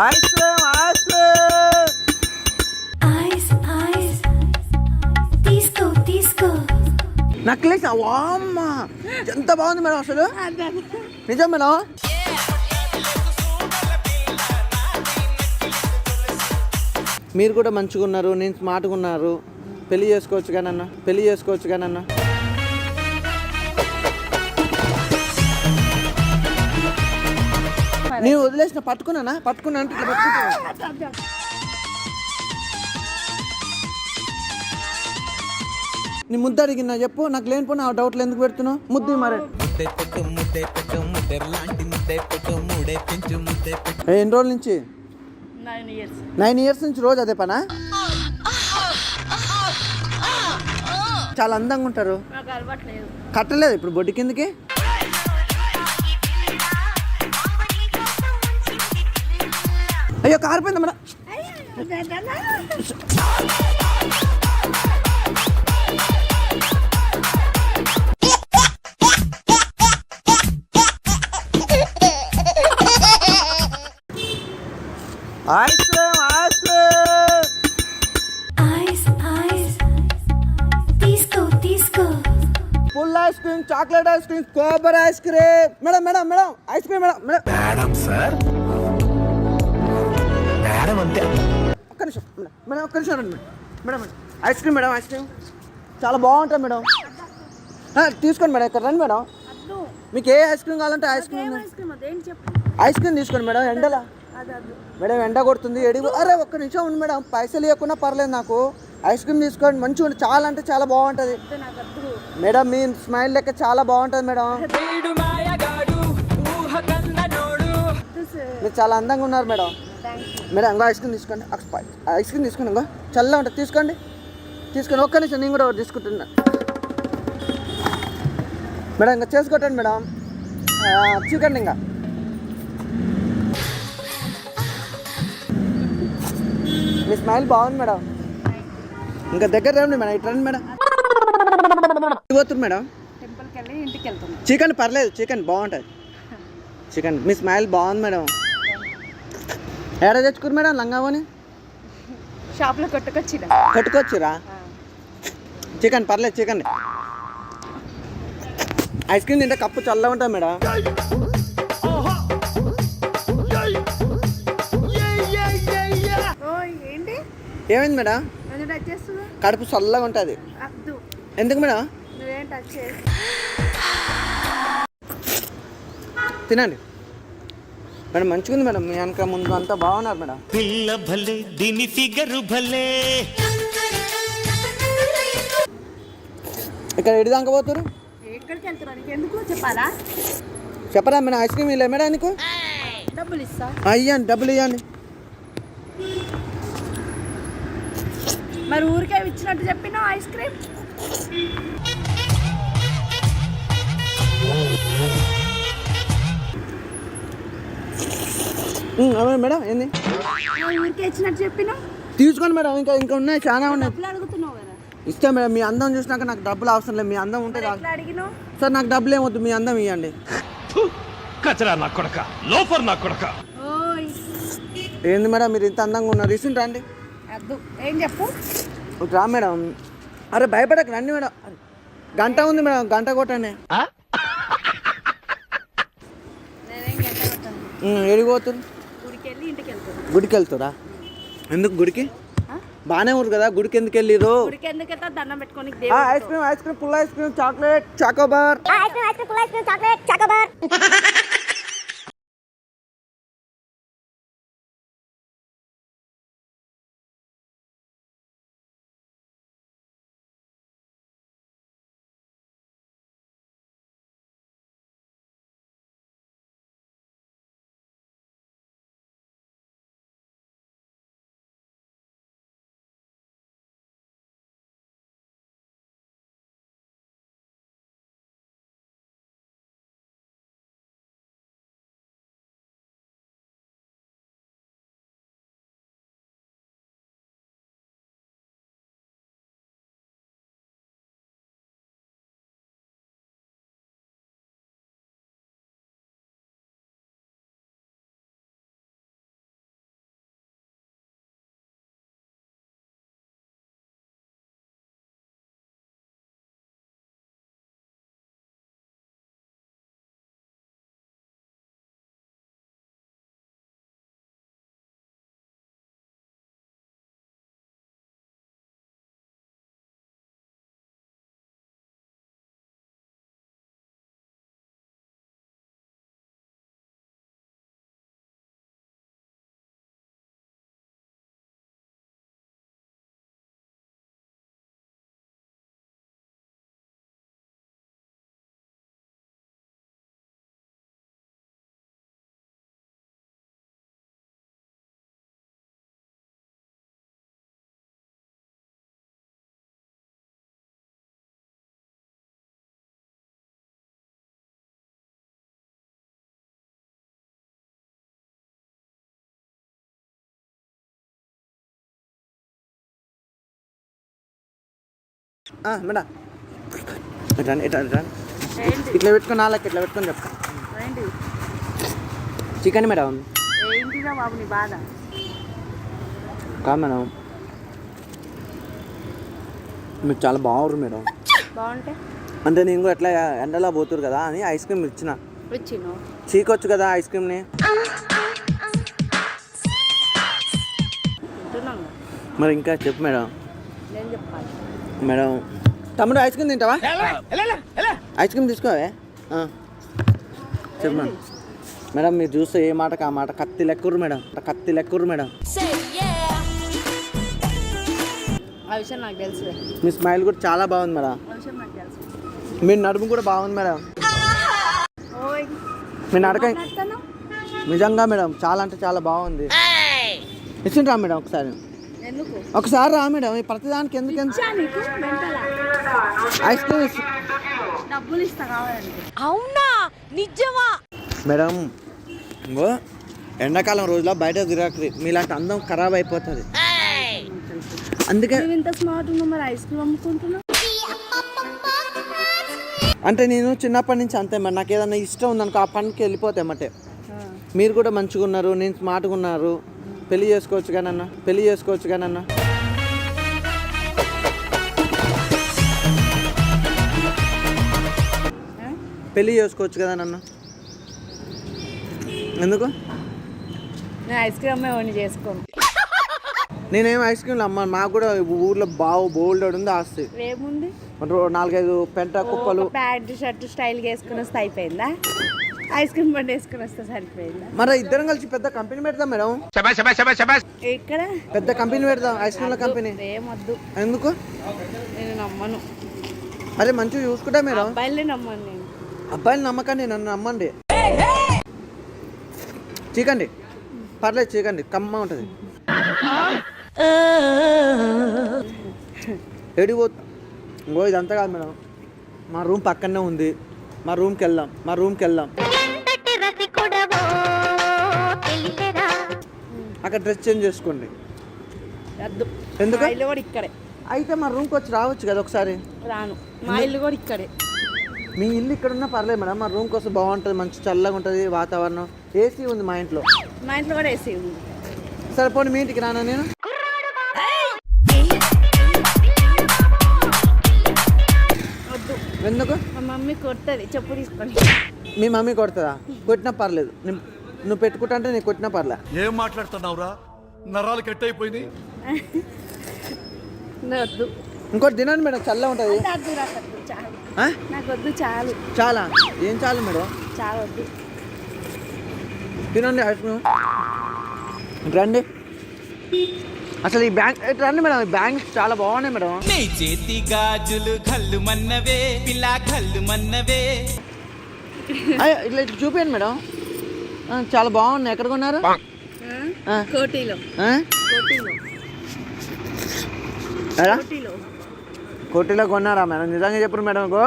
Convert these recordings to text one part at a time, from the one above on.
Ice cream ice cream. Ice ice తీసుకో తీసుకో. Necklace వామ్మ ఎంత బాగుంది మేడం అసలు. నిజం మేడం. మీరు కూడా మంచిగా ఉన్నారు, నేను స్మార్ట్గా ఉన్నారు. పెళ్లి చేసుకోవచ్చు కానన్నా, పెళ్లి చేసుకోవచ్చు కానన్నా. నేను వదిలేసిన పట్టుకున్నా అంటే ఇట్లా పట్టుకుంటా. నీ ముద్ద అడిగినా చెప్పు, నాకు లేనిపోయిన ఆ డౌట్లు ఎందుకు పెడుతున్నావు? ముద్దు మరి ఎన్ని రోజుల నుంచి? 9 years నుంచి రోజు అదే పనా? చాలా అందంగా ఉంటారు. కట్టలేదు ఇప్పుడు బొడ్డు కిందకి. అయ్యో కారిపోయింది madam. Ice cream ice cream. Ice ice తీసుకో తీసుకో. Full ice cream, chocolate ice cream, కొబ్బరి ice cream. Madam madam madam ice cream madam madam. Madam sir, madam అంతే. ఒక్క నిమిషం మేడం, ఒక్క నిమిషం రండి madam. Madam ice cream madam, ice cream చాలా బాగుంటుంది మేడం. తీసుకోండి మేడం, ఇక్కడ రండి మేడం. మీకు ఏ ఐస్ క్రీమ్ కావాలంటే ఐస్ క్రీమ్. ఐస్ క్రీమ్ తీసుకోండి మేడం. ఎండలా మేడం, ఎండ కొడుతుంది. అరే ఒక్క నిమిషం ఉంది మేడం, పైసలు ఇవ్వకుండా పర్లేదు నాకు. ఐస్ క్రీమ్ తీసుకోండి, మంచిగా ఉంటుంది. చాలా అంటే చాలా బాగుంటుంది మేడం. మీ స్మైల్ లెక్క చాలా బాగుంటుంది మేడం. మీరు చాలా అందంగా ఉన్నారు మేడం. మేడం ఇంకో ఐస్ క్రీమ్ తీసుకోండి. ఐస్ క్రీమ్ తీసుకోండి, ఇంకో చల్లగా ఉంటుంది. తీసుకోండి తీసుకోండి. ఒక్క నిమిషం నేను కూడా తీసుకుంటున్నా మేడం. ఇంకా చేసుకోండి మేడం. చికెన్ ఇంకా మీ స్మైల్ బాగుంది మేడం. ఇంకా దగ్గర రండి మేడం, ఇటు రండి మేడం. పోతుంది మేడం. చికెన్ పర్లేదు, చికెన్ బాగుంటుంది. చికెన్ మీ స్మైల్ బాగుంది మేడం. ఏడా తెచ్చుకురు మేడం లంగావని? షాప్లో కొట్టుకొచ్చిరా? చికెన్ పర్లేదు, చికెన్. ఐస్ క్రీమ్ తింటే కప్పు చల్లగా ఉంటుంది మేడం. ఏమైంది మేడం? కడుపు చల్లగా ఉంటుంది. ఎందుకు మేడం? తినండి మేడం, మంచిగా ఉంది మేడం. మీ వెనక ముందు అంతా బాగున్నారు మేడం. పిల్ల భలే, దీని ఫిగరు భలే. ఇక్కడ ఎడిదాకా పోతారు? చెప్పరా మేడం? ఐస్ క్రీమ్ ఇవ్వలే మేడం నీకు? ఇవ్వండి, డబ్బులు ఇవ్వండి. మరి ఊరికే ఇచ్చినట్టు చెప్పినా ఐస్ క్రీమ్. అవును మేడం. ఏంది ఊరికే ఇచ్చినట్టు చెప్పినా? తీసుకోండి మేడం, ఇంకా ఇంకా ఉన్నాయి, చాలా ఉన్నాయి. అడుగుతున్నావు కదా. ఇష్టం మేడం. మీ అందం చూసినాక నాకు డబ్బులు అవసరం లేదు. మీ అందం ఉంటే అడిగినావు సార్, నాకు డబ్బులు ఏమొద్దు, మీ అందం ఇవ్వండి. కచరా నా కొడక, లోఫర్ నా కొడక. ఏంది మేడం మీరు ఇంత అందంగా ఉన్నారు? రీసెంట్ రండి. ఏం చెప్పు రా మేడం. అరే భయపడక రండి మేడం. గంట ఉంది మేడం, గంట కొట్టండి. ఎడిపోతురు? గుడికి వెళ్తురా? ఎందుకు గుడికి? బాగానే ఊరు కదా, గుడికి ఎందుకు వెళ్ళిరు? దండం పెట్టుకొని ice cream ice cream, full ice cream, chocolate, Choco Bar. Madam ఇట్లా ఇట్లా ఇట్లా ఏంటి ఇట్లా పెట్టుకొని నాలుగు ఇట్లా పెట్టుకొని చెప్తా ఏంటి చికెన్ మేడం ఏంటిరా బాబు నీ బాధ కాదు మేడం మీరు చాలా బాగుంటారు మేడం బాగుంటే అంటే నేను కూడా ఎట్లా ఎండలా పోతురు కదా అని ఐస్ క్రీమ్ ఇచ్చిన ఇచ్చిను చీకొచ్చు కదా ఐస్ క్రీమ్ని తింటున్నాను మరి ఇంకా చెప్పు మేడం నేను చెప్పాలి మేడం తమ్ముడు ఐస్ క్రీమ్ తింటావా ఐస్ క్రీమ్ తీసుకోవే చెప్పు మేడం మేడం మీరు చూస్తే ఏ మాటకు ఆ మాట కత్తి లెక్కుర్రు మేడం కత్తి లెక్కుర్రు మేడం ఆ విషయం నాకు తెలుసు మీ స్మైల్ కూడా చాలా బాగుంది మేడం ఆ విషయం నాకు తెలుసు మీ నడుము కూడా బాగుంది మేడం ఓయ్ మీ నడక మాట్లాడతాను నిజంగా మేడం చాలా అంటే చాలా బాగుంది ఇచ్చిండ్రా మేడం ఒకసారి ఎందుకు ఒకసారి రా మేడం ఈ ప్రతిదానికి ఎందుకు ఇచ్చా నీకు మెంటలా ఐస్ క్రీమ్ డబ్బులు ఇస్తా కావాలంటే మేడం ఇంకో ఎండాకాలం రోజులో బయట తిరగకరి మీలాంటి అందం ఖరాబ్ అయిపోతుంది అందుకే నువ్వు ఇంత స్మార్ట్ ఉన్నా మరి ఐస్ క్రీమ్ అమ్ముకుంటున్నావు అంటే నేను చిన్నప్పటి నుంచి అంతే మరి నాకు ఏదైనా ఇష్టం ఉందనుకో ఆ పనికి వెళ్ళిపోతాయి అన్నమాట మీరు కూడా మంచిగా ఉన్నారు నేను స్మార్ట్గా ఉన్నారు పెళ్లి చేసుకోవచ్చు కానన్నా పెళ్లి చేసుకోవచ్చు కదా నన్ను ఎందుకు నేను ఐస్ క్రీమ్ అమ్మేవాడిని చేసుకోను నేనేం ఐస్ క్రీమ్లు అమ్మాను మాకు కూడా ఊర్లో బోల్డ్ ఉంది ఆస్తి ఏముంది 4-5 పెంట కుప్పలు ప్యాంట్ షర్ట్ స్టైల్ వేసుకుని వస్తే అయిపోయిందా ఐస్ క్రీమ్ బండి వేసుకుని వస్తే సరిపోయిందా మరి ఇద్దరం కలిసి పెద్ద కంపెనీ పెడదాం మేడం ఇక్కడ పెద్ద కంపెనీ పెడదాం ఐస్ క్రీమ్ల కంపెనీ ఏమొద్దు ఎందుకు నేను నమ్మను అరే మంచిగా చూసుకుంటా మేడం అబ్బాయిలే నమ్మను నేను అబ్బాయిలు నమ్మకండి నన్ను నమ్మండి చీకండి పర్లేదు చీకండి కమ్మ ఉంటుంది ఏడిపో ఇంకో ఇదంతా కాదు మేడం మా రూమ్ పక్కనే ఉంది మా రూమ్కి వెళ్దాం అక్కడ డ్రెస్ చేంజ్ చేసుకోండి వద్దు ఎందుకు? మా ఇల్లు కూడా ఇక్కడే అయితే మా రూమ్కి వచ్చి రావచ్చు కదా ఒకసారి రాను మా ఇల్లు కూడా ఇక్కడే మీ ఇల్లు ఇక్కడ ఉన్నా పర్లేదు మేడం మా రూమ్కి వస్తే బాగుంటుంది మంచి చల్లగా ఉంటుంది వాతావరణం ఏసీ ఉంది మా ఇంట్లో కూడా వేసి ఉంది సరే పోనీ మీ ఇంటికి రానా నేను వద్దు ఎందుకు మా మమ్మీ కొడుతుంది చెప్పు తీసుకొని మీ మమ్మీ కొడుతుందా కొట్టినా పర్లేదు నువ్వు పెట్టుకుంటా అంటే నీకు కొట్టినా పర్లే ఏం మాట్లాడుతున్నావురా నరాలు కట్ అయిపోయింది వద్దు ఇంకోటి తినండి మేడం చల్లగా ఉంటుంది వద్దు నాకు వద్దు చాలు ఆ? నాకు వద్దు చాలు చాలా ఏం చాలు మేడం చాలా వద్దు తినండి ఐస్ క్రీమ్ రండి అసలు ఈ బ్యాంక్ రండి మేడం ఈ బ్యాంక్స్ చాలా బాగున్నాయి మేడం నీ చేతి గాజులు కళ్ళు మన్నవే పిల్ల కళ్ళు మన్నవే ఇట్లా చూపించండి మేడం చాలా బాగున్నాయి ఎక్కడ కొన్నారు కోటిలో ఆ? కోటిలో ఎక్కడ? కోటిలో కోటిలో కొన్నారా మేడం నిజంగా చెప్పరు మేడం ఇంకో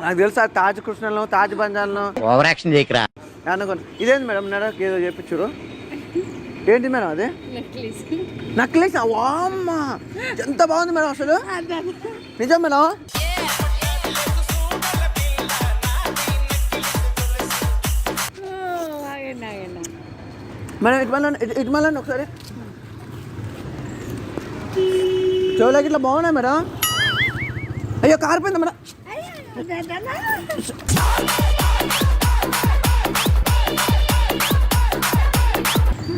నాకు తెలుసా తాజ్ కృష్ణలో తాజ్ బంజార్లో ఓవర్ యాక్షన్ చేయకరా అనుకోండి ఇదేంటి మేడం నెడకి ఏదో చెప్పించారు ఏంటి మేడం అది నెక్లెస్ నక్లెస్ వామ్మ ఎంత బాగుంది మేడం అసలు నిజం మేడం ఆగండి ఆగండి మేడం ఇటు మళ్ళీ ఒకసారి చెవులకి ఇట్లా బాగున్నాయి మేడం అయ్యో కారిపోయింది మేడం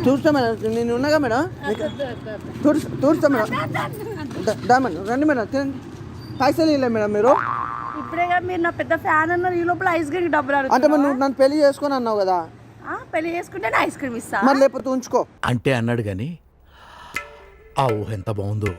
చూస్తా మేడం నేను ఉన్నాగా మేడం చూస్తా మేడం దా మేడం రండి మేడం తినండి పైసలు ఇవ్వలే మేడం మీరు ఇప్పుడే మీరు నా పెద్ద ఫ్యాన్ అన్నారు ఈ లోపల ఐస్ క్రీమ్ డబ్బులు అంటే మరి అడుగుతున్నారు నువ్వు నన్ను పెళ్లి చేసుకొని అన్నావు కదా పెళ్లి చేసుకుంటే నా ఐస్ క్రీమ్ ఇస్తా మరి లేకపోతే ఉంచుకో అంటే అన్నాడు గాని ఆ ఊహ ఎంత బాగుందో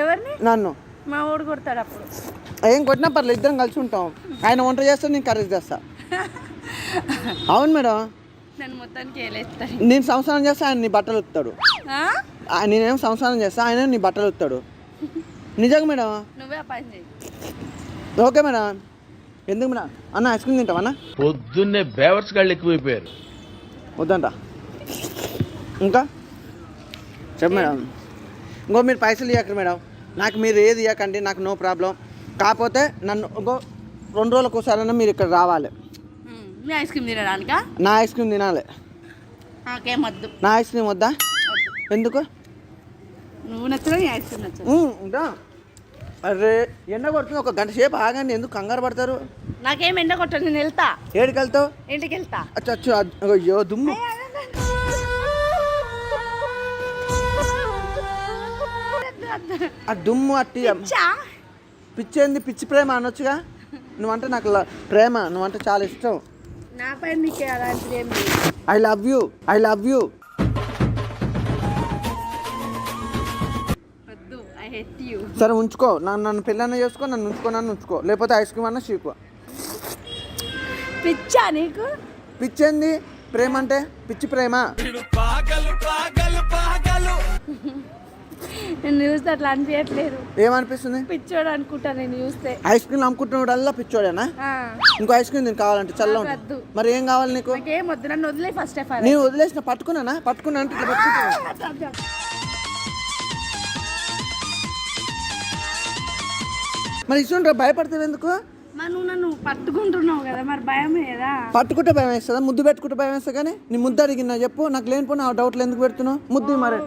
ఎవరిని? నన్ను. మా ఊడు కొడతాడు అప్పుడు. ఏం కొట్టినా పర్లేదు, ఇద్దరం కలిసి ఉంటాం. ఆయన వంట చేస్తాడు, నేను కర్రీ చేస్తా. అవును మేడం. నన్ను మొత్తానికి వేలేస్తాడు. నేను సంసారం చేస్తా, ఆయన నీ బట్టలు ఉత్తాడు. నేనేం సంసారం చేస్తా, ఆయన నీ బట్టలు ఉత్తాడు. నిజంగా మేడం. నువ్వే ఆ పని చేయి. Okay madam. ఎందుకు మేడం? అన్న ఐస్ క్రీమ్ తింటావా? పొద్దున్నే బేవర్స్ గాళ్ళు ఎక్కువైపోయారు. వద్దంట. ఇంకా చెప్పు మేడం. ఇంకో మీరు పైసలు ఇవ్వకండి మేడం, నాకు మీరు ఏది ఇవ్వకండి, నాకు నో ప్రాబ్లం. కాకపోతే నన్ను ఇంకో 2 రోజులకు ఒకసారైనా మీరు ఇక్కడ రావాలి. మీ ఐస్ క్రీమ్ తినడానికా? నా ఐస్ క్రీమ్ తినాలి. నాకేం వద్దు. నా ఐస్ క్రీమ్ వద్దా? ఎందుకు? నువ్వు నచ్చదు, నీ ఐస్ క్రీమ్ నచ్చదు. ఇంకా అరే ఎండ కొడుతుంది, ఒక గంట సేపు ఆగండి, ఎందుకు కంగారు పడతారు? నాకేం ఎండ కొట్టదు, నేను వెళ్తా. ఏడికి వెళ్తావు? ఇంటికి వెళ్తా. అచ్చు అయ్యో దుమ్ము. ఆ దుమ్ము అట్టి పిచ్చేంది, పిచ్చి ప్రేమ అనొచ్చుగా. నువ్వంటే నాకు ప్రేమ, నువ్వంటే చాలా ఇష్టం. నా పైన నీకే అలాంటిది ఏం లేదు. I love you, I love you. వద్దు, ఐ హేట్ యూ. సరే ఉంచుకో, నన్ను పెళ్ళన్న చేసుకో, నన్ను ఉంచుకో, నన్ను ఉంచుకో, లేకపోతే ఐస్ క్రీమ్ అన్న చీకు. పిచ్చా నీకు? పిచ్చేంది ప్రేమ అంటే? పిచ్చి ప్రేమ. నేను చూస్తే అట్లా అనిపించట్లేదు. ఏమనిపిస్తుంది? పిచ్చోడు అనుకుంటా నేను చూస్తే. ఐస్ క్రీమ్ అమ్ముకుంటున్నాడల్లా పిచ్చోడేనా? ఇంకో ఐస్ క్రీమ్ నేను కావాలంటే చల్ల ఉంటుంది. మరి ఏం కావాలి నీకు? నాకేం వద్దు, నన్ను వదిలే ఫస్ట్ ఆఫ్ ఆల్. నేను వదిలేసిన పట్టుకున్నా అంటే ఇట్లా పట్టుకుంటున్నా. మరి ఇస్తుంటే భయపడతావు ఎందుకు? మరి నువ్వు నన్ను పట్టుకుంటున్నావు కదా, మరి భయమే కదా. పట్టుకుంటే భయం వేస్తుందా? ముద్దు పెట్టుకుంటే భయం వేస్తా. కానీ నీ ముద్దు అడిగినా చెప్పు, నాకు లేనిపోయిన ఆ డౌట్లు ఎందుకు పెడుతున్నావు? ముద్దు మరి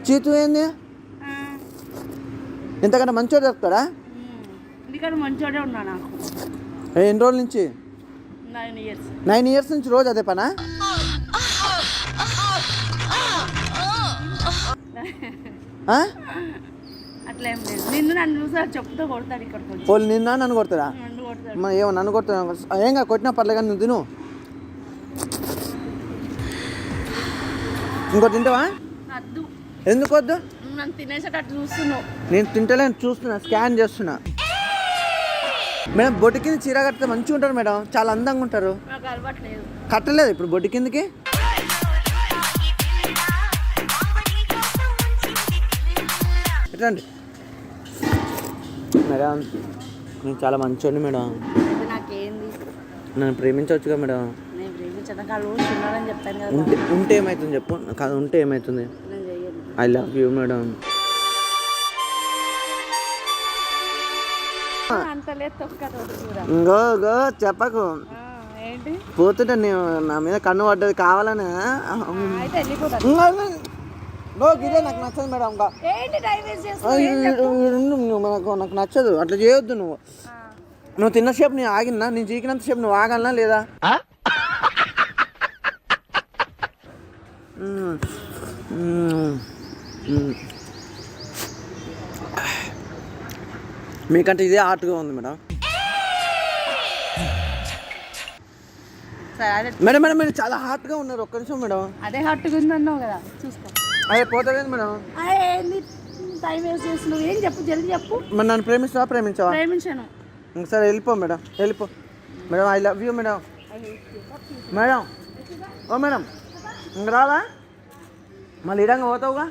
చీతు ఏంది? ఇంతకన్నా మంచోడు దొరుకుతాడా? ఎందుకంటే మంచోడే ఉన్నా నాకు. ఎన్ని రోజుల నుంచి? 9 years. 9 years నుంచి రోజు అదే పనా? అట్లేం లేదు. నిన్ను నన్ను చూసా చెప్పుతో కొడతాడు ఇక్కడికి వచ్చి. వాళ్ళు నిన్న నన్ను కొడతాడా? నన్ను కొడతాడు. ఏమో నన్ను కొడతా? ఏంగా కొట్టినా పర్లేదు కానీ నువ్వు తిను. ఇంకోటి తింటావా? వద్దు. ఎందుకు వద్దు? నువ్వు నన్ను తినేసేటట్టు చూస్తున్నావు. నేను తింటలేను, చూస్తున్నా, స్కాన్ చేస్తున్నా. మేడం బొడ్డు కింద చీర కడితే మంచిగా ఉంటారు మేడం, చాలా అందంగా ఉంటారు. నాకు అలవాట్లేదు. కట్టలేదు ఇప్పుడు బొడ్డు కిందకి. ఎట్లండి మేడం? నేను చాలా మంచోడిని మేడం. ఇది నాకేంది? నన్ను ప్రేమించవచ్చుగా మేడం. నేను ప్రేమించడం కాదు, ఉన్నానని చెప్పాను కదా. ఉంటే ఏమవుతుంది చెప్పు? కాదు ఉంటే ఏమవుతుంది? నేను చెయ్యను. I love you madam. అంత లేదు, తొక్కదు కూర. ఇంకో చెప్పకు. ఏంటి? పోతుంటే నేను నా మీద కన్ను పడ్డది కావాలని. అయితే వెళ్ళిపోతా. ఇదే నాకు నచ్చదు మేడం. ఇంకా ఏంటి టైం వేస్ట్ చేస్తావు? నాకు నచ్చదు, అట్లా చేయొద్దు. నువ్వు తిన్నసేపు నేను ఆగినా, నేను చీకినంత సేపు నువ్వు ఆగలనా లేదా? మీకంటే ఇదే హార్ట్గా ఉంది మేడం. మేడం మేడం మీరు చాలా హార్ట్గా ఉన్నారు. ఒక్క నిమిషం మేడం. అదే హార్ట్గా ఉంది అన్నావు కదా, చూసుకో. అదే పోతుంది మేడం. ఏంది టైం వేస్ట్ చేస్తున్నావు? ఏం చెప్పు, జల్దీ చెప్పు. మరి నన్ను ప్రేమిస్తావా? ప్రేమించావా? ప్రేమించాను. సరే వెళ్ళిపో మేడం, వెళ్ళిపో madam. I love you madam. Madam ఓ మేడం ఇంక రావా? మళ్ళీ ఇడంగా పోతావుగా?